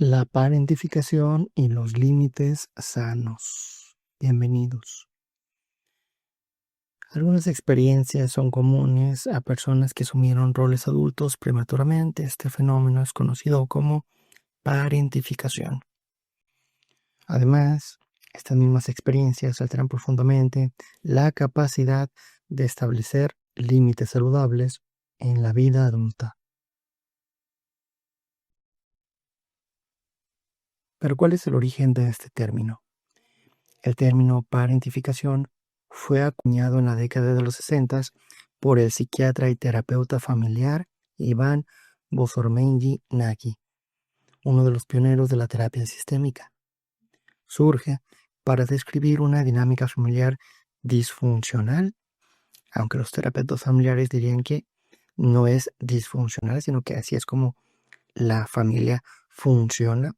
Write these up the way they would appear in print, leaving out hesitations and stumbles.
La parentificación y los límites sanos. Bienvenidos. Algunas experiencias son comunes a personas que asumieron roles adultos prematuramente. Este fenómeno es conocido como parentificación. Además, estas mismas experiencias alteran profundamente la capacidad de establecer límites saludables en la vida adulta. Pero ¿cuál es el origen de este término? El término parentificación fue acuñado en la década de los 60 por el psiquiatra y terapeuta familiar Iván Bozormenyi-Nagy, uno de los pioneros de la terapia sistémica. Surge para describir una dinámica familiar disfuncional, aunque los terapeutas familiares dirían que no es disfuncional, sino que así es como la familia funciona,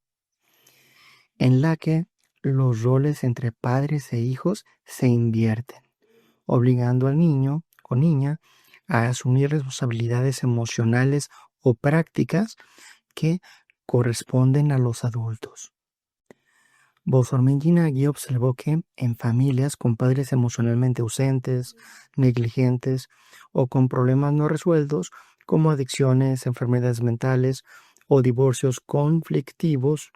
en la que los roles entre padres e hijos se invierten, obligando al niño o niña a asumir responsabilidades emocionales o prácticas que corresponden a los adultos. Bozormenyi-Nagy observó que en familias con padres emocionalmente ausentes, negligentes o con problemas no resueltos, como adicciones, enfermedades mentales o divorcios conflictivos,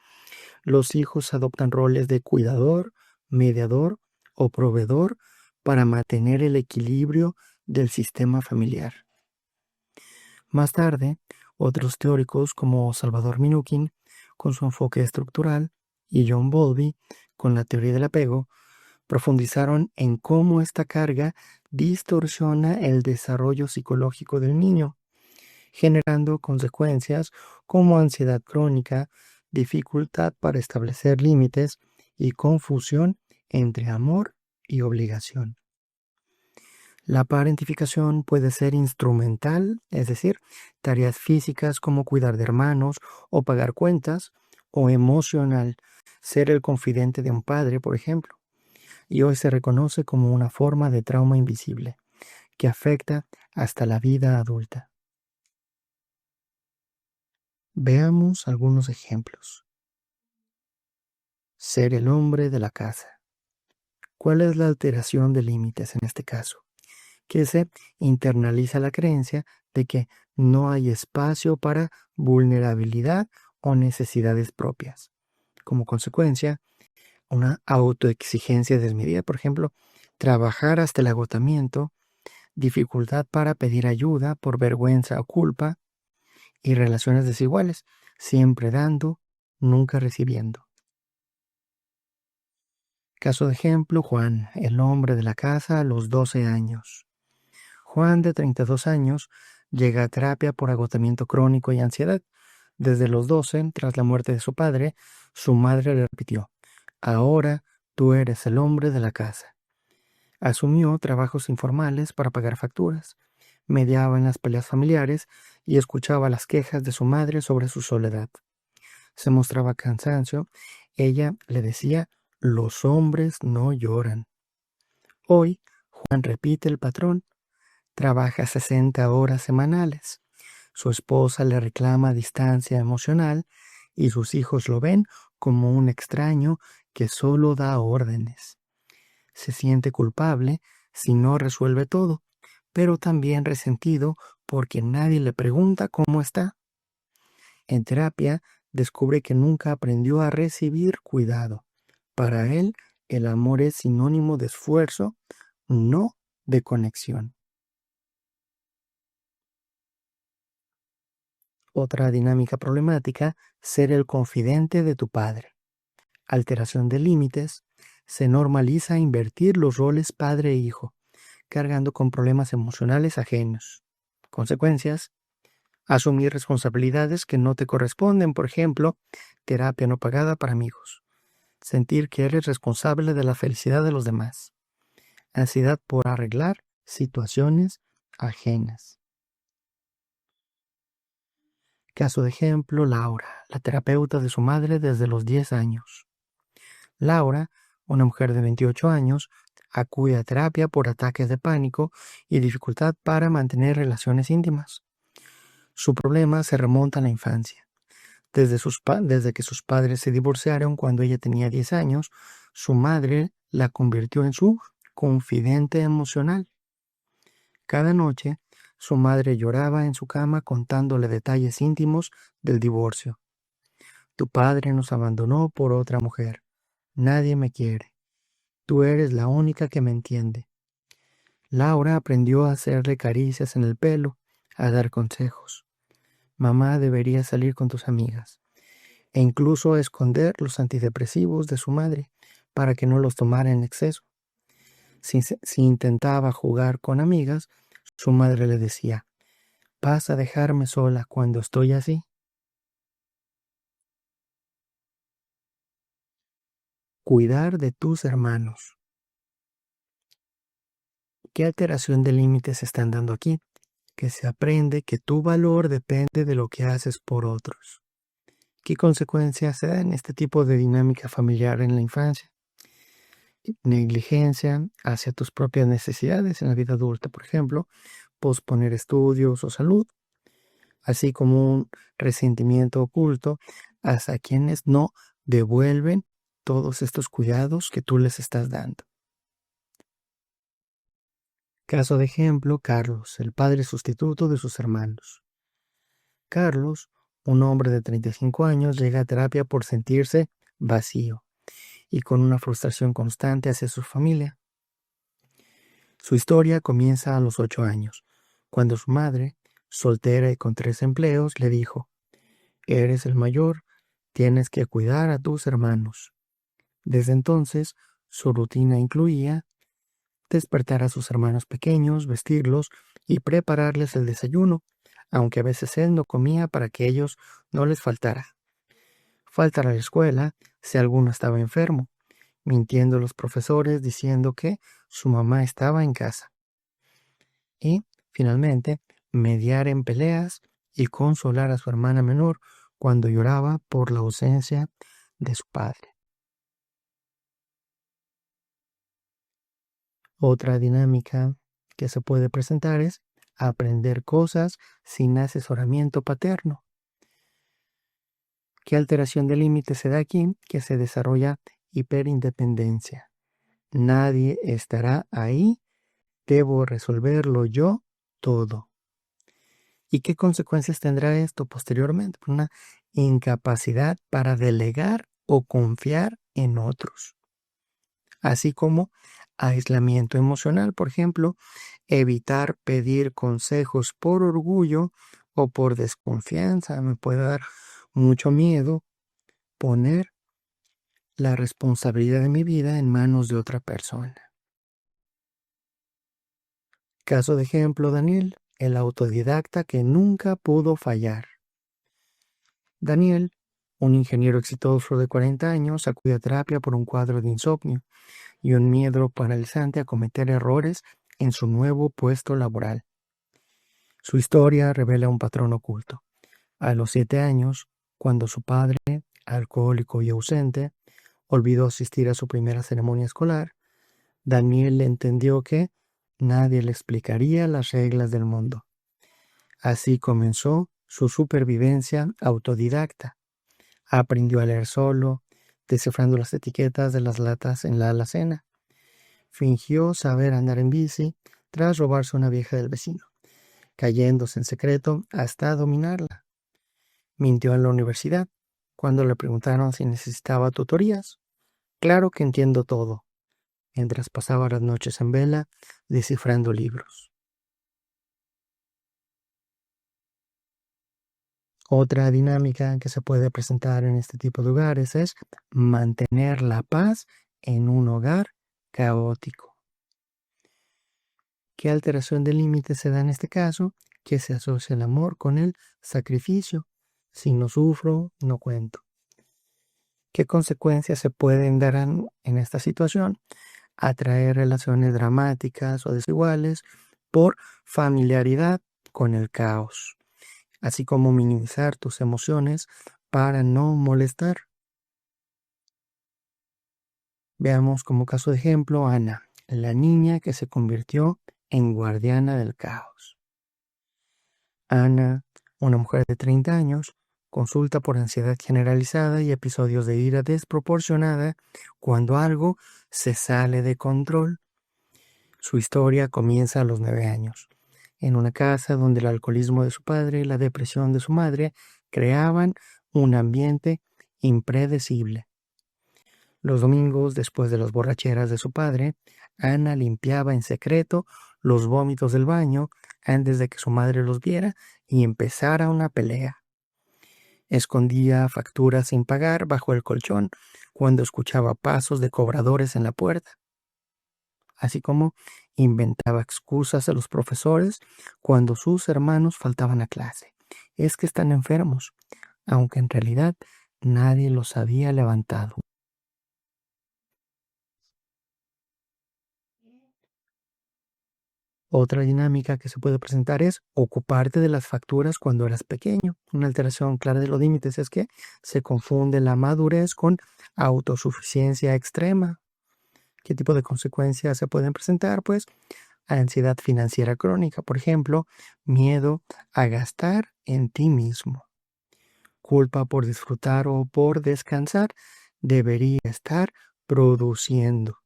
los hijos adoptan roles de cuidador, mediador o proveedor para mantener el equilibrio del sistema familiar. Más tarde, otros teóricos como Salvador Minuchin, con su enfoque estructural, y John Bowlby, con la teoría del apego, profundizaron en cómo esta carga distorsiona el desarrollo psicológico del niño, generando consecuencias como ansiedad crónica, dificultad para establecer límites y confusión entre amor y obligación. La parentificación puede ser instrumental, es decir, tareas físicas como cuidar de hermanos o pagar cuentas, o emocional, ser el confidente de un padre, por ejemplo, y hoy se reconoce como una forma de trauma invisible que afecta hasta la vida adulta. Veamos algunos ejemplos. Ser el hombre de la casa. ¿Cuál es la alteración de límites en este caso? Que se internaliza la creencia de que no hay espacio para vulnerabilidad o necesidades propias. Como consecuencia, una autoexigencia desmedida, por ejemplo, trabajar hasta el agotamiento, dificultad para pedir ayuda por vergüenza o culpa, y relaciones desiguales, siempre dando, nunca recibiendo. Caso de ejemplo, Juan, el hombre de la casa a los 12 años. Juan, de 32 años, llega a terapia por agotamiento crónico y ansiedad. Desde los 12, tras la muerte de su padre, su madre le repitió: ahora tú eres el hombre de la casa. Asumió trabajos informales para pagar facturas, mediaba en las peleas familiares y escuchaba las quejas de su madre sobre su soledad. Se mostraba cansancio. Ella le decía: los hombres no lloran. Hoy, Juan repite el patrón. Trabaja 60 horas semanales. Su esposa le reclama distancia emocional y sus hijos lo ven como un extraño que solo da órdenes. Se siente culpable si no resuelve todo, pero también resentido porque nadie le pregunta cómo está. En terapia, descubre que nunca aprendió a recibir cuidado. Para él, el amor es sinónimo de esfuerzo, no de conexión. Otra dinámica problemática: ser el confidente de tu padre. Alteración de límites. Se normaliza invertir los roles padre e hijo, cargando con problemas emocionales ajenos. Consecuencias: asumir responsabilidades que no te corresponden, por ejemplo, terapia no pagada para amigos. Sentir que eres responsable de la felicidad de los demás. Ansiedad por arreglar situaciones ajenas. Caso de ejemplo, Laura, la terapeuta de su madre desde los 10 años. Laura, una mujer de 28 años, acude a terapia por ataques de pánico y dificultad para mantener relaciones íntimas. Su problema se remonta a la infancia. Desde que sus padres se divorciaron cuando ella tenía 10 años, su madre la convirtió en su confidente emocional. Cada noche, su madre lloraba en su cama contándole detalles íntimos del divorcio. Tu padre nos abandonó por otra mujer. Nadie me quiere. Tú eres la única que me entiende. Laura aprendió a hacerle caricias en el pelo, a dar consejos. Mamá debería salir con tus amigas, e incluso a esconder los antidepresivos de su madre para que no los tomara en exceso. Si intentaba jugar con amigas, su madre le decía, ¿vas a dejarme sola cuando estoy así? Cuidar de tus hermanos. ¿Qué alteración de límites se están dando aquí? Que se aprende que tu valor depende de lo que haces por otros. ¿Qué consecuencias se da en este tipo de dinámica familiar en la infancia? Negligencia hacia tus propias necesidades en la vida adulta, por ejemplo, posponer estudios o salud, así como un resentimiento oculto hacia quienes no devuelven todos estos cuidados que tú les estás dando. Caso de ejemplo, Carlos, el padre sustituto de sus hermanos. Carlos, un hombre de 35 años, llega a terapia por sentirse vacío y con una frustración constante hacia su familia. Su historia comienza a los 8 años, cuando su madre, soltera y con 3 empleos, le dijo, eres el mayor, tienes que cuidar a tus hermanos. Desde entonces, su rutina incluía despertar a sus hermanos pequeños, vestirlos y prepararles el desayuno, aunque a veces él no comía para que ellos no les faltara. Faltar a la escuela si alguno estaba enfermo, mintiendo a los profesores diciendo que su mamá estaba en casa. Y, finalmente, mediar en peleas y consolar a su hermana menor cuando lloraba por la ausencia de su padre. Otra dinámica que se puede presentar es aprender cosas sin asesoramiento paterno. ¿Qué alteración de límites se da aquí? Que se desarrolla hiperindependencia. Nadie estará ahí, debo resolverlo yo todo. ¿Y qué consecuencias tendrá esto posteriormente? Una incapacidad para delegar o confiar en otros, así como aislamiento emocional, por ejemplo, evitar pedir consejos por orgullo o por desconfianza. Me puede dar mucho miedo poner la responsabilidad de mi vida en manos de otra persona. Caso de ejemplo, Daniel, el autodidacta que nunca pudo fallar. Daniel, un ingeniero exitoso de 40 años, acude a terapia por un cuadro de insomnio y un miedo paralizante a cometer errores en su nuevo puesto laboral. Su historia revela un patrón oculto. A los 7 años, cuando su padre, alcohólico y ausente, olvidó asistir a su primera ceremonia escolar, Daniel entendió que nadie le explicaría las reglas del mundo. Así comenzó su supervivencia autodidacta. Aprendió a leer solo, descifrando las etiquetas de las latas en la alacena. Fingió saber andar en bici tras robarse una vieja del vecino, cayéndose en secreto hasta dominarla. Mintió en la universidad cuando le preguntaron si necesitaba tutorías. Claro que entiendo todo, mientras pasaba las noches en vela descifrando libros. Otra dinámica que se puede presentar en este tipo de hogares es mantener la paz en un hogar caótico. ¿Qué alteración de límites se da en este caso? Que se asocia el amor con el sacrificio. Si no sufro, no cuento. ¿Qué consecuencias se pueden dar en esta situación? Atraer relaciones dramáticas o desiguales por familiaridad con el caos, así como minimizar tus emociones para no molestar. Veamos como caso de ejemplo a Ana, la niña que se convirtió en guardiana del caos. Ana, una mujer de 30 años, consulta por ansiedad generalizada y episodios de ira desproporcionada cuando algo se sale de control. Su historia comienza a los 9 años, en una casa donde el alcoholismo de su padre y la depresión de su madre creaban un ambiente impredecible. Los domingos, después de las borracheras de su padre, Ana limpiaba en secreto los vómitos del baño antes de que su madre los viera y empezara una pelea. Escondía facturas sin pagar bajo el colchón cuando escuchaba pasos de cobradores en la puerta, así como inventaba excusas a los profesores cuando sus hermanos faltaban a clase. Es que están enfermos, aunque en realidad nadie los había levantado. Otra dinámica que se puede presentar es ocuparte de las facturas cuando eras pequeño. Una alteración clara de los límites es que se confunde la madurez con autosuficiencia extrema. ¿Qué tipo de consecuencias se pueden presentar? Pues ansiedad financiera crónica, por ejemplo, miedo a gastar en ti mismo, culpa por disfrutar o por descansar, debería estar produciendo.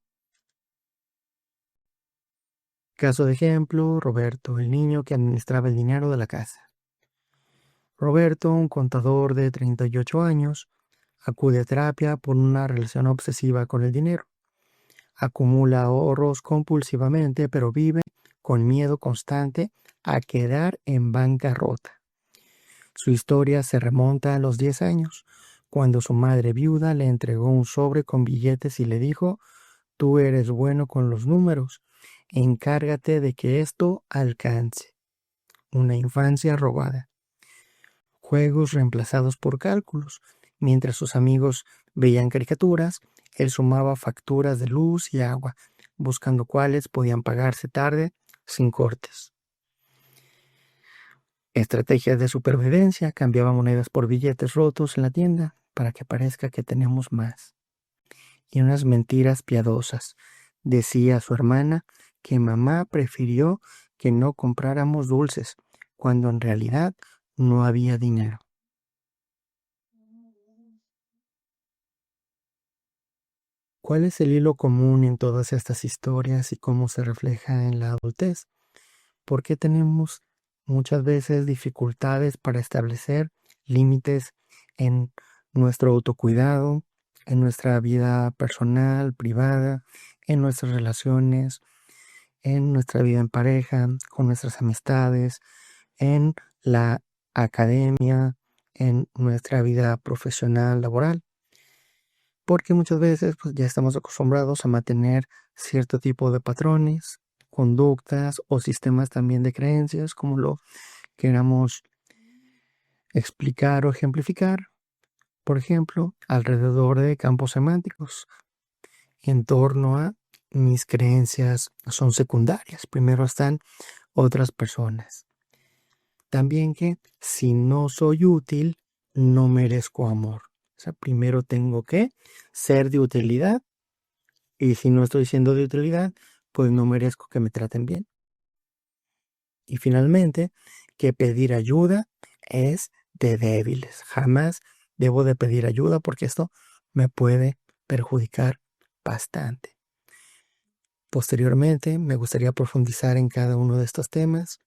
Caso de ejemplo, Roberto, el niño que administraba el dinero de la casa. Roberto, un contador de 38 años, acude a terapia por una relación obsesiva con el dinero. Acumula ahorros compulsivamente, pero vive con miedo constante a quedar en bancarrota. Su historia se remonta a los 10 años, cuando su madre viuda le entregó un sobre con billetes y le dijo: tú eres bueno con los números, encárgate de que esto alcance. Una infancia robada. Juegos reemplazados por cálculos. Mientras sus amigos veían caricaturas, él sumaba facturas de luz y agua, buscando cuáles podían pagarse tarde sin cortes. Estrategias de supervivencia. Cambiaba monedas por billetes rotos en la tienda para que parezca que tenemos más. Y unas mentiras piadosas. Decía a su hermana que mamá prefirió que no compráramos dulces, cuando en realidad no había dinero. ¿Cuál es el hilo común en todas estas historias y cómo se refleja en la adultez? ¿Por qué tenemos muchas veces dificultades para establecer límites en nuestro autocuidado, en nuestra vida personal, privada, en nuestras relaciones, en nuestra vida en pareja, con nuestras amistades, en la academia, en nuestra vida profesional, laboral? Porque muchas veces pues, ya estamos acostumbrados a mantener cierto tipo de patrones, conductas o sistemas también de creencias, como lo queramos explicar o ejemplificar. Por ejemplo, alrededor de campos semánticos, en torno a mis creencias son secundarias. Primero están otras personas. También que si no soy útil, no merezco amor. O sea, primero tengo que ser de utilidad. Y si no estoy siendo de utilidad, pues no merezco que me traten bien. Y finalmente, que pedir ayuda es de débiles. Jamás debo de pedir ayuda porque esto me puede perjudicar bastante. Posteriormente, me gustaría profundizar en cada uno de estos temas.